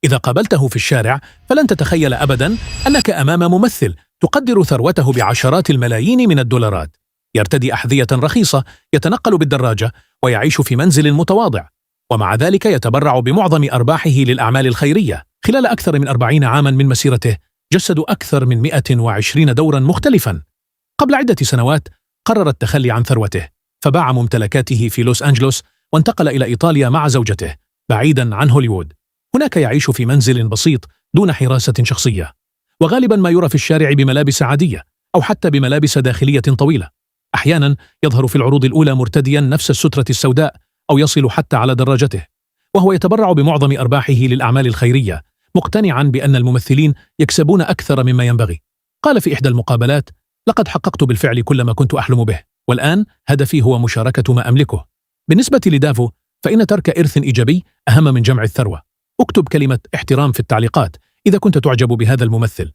إذا قابلته في الشارع فلن تتخيل أبداً أنك أمام ممثل تقدر ثروته بعشرات الملايين من الدولارات، يرتدي أحذية رخيصة، يتنقل بالدراجة، ويعيش في منزل متواضع، ومع ذلك يتبرع بمعظم أرباحه للأعمال الخيرية. خلال أكثر من 40 عاماً من مسيرته جسدوا أكثر من 120 دوراً مختلفاً. قبل عدة سنوات قرر التخلي عن ثروته، فباع ممتلكاته في لوس أنجلوس وانتقل إلى إيطاليا مع زوجته بعيداً عن هوليوود. هناك يعيش في منزل بسيط دون حراسة شخصية، وغالباً ما يرى في الشارع بملابس عادية أو حتى بملابس داخلية طويلة. أحياناً يظهر في العروض الأولى مرتدياً نفس السترة السوداء أو يصل حتى على دراجته، وهو يتبرع بمعظم أرباحه للأعمال الخيرية، مقتنعاً بأن الممثلين يكسبون أكثر مما ينبغي. قال في إحدى المقابلات: لقد حققت بالفعل كل ما كنت أحلم به، والآن هدفي هو مشاركة ما أملكه. بالنسبة لدافو فإن ترك إرث إيجابي أهم من جمع الثروة. اكتب كلمة احترام في التعليقات إذا كنت تعجب بهذا الممثل.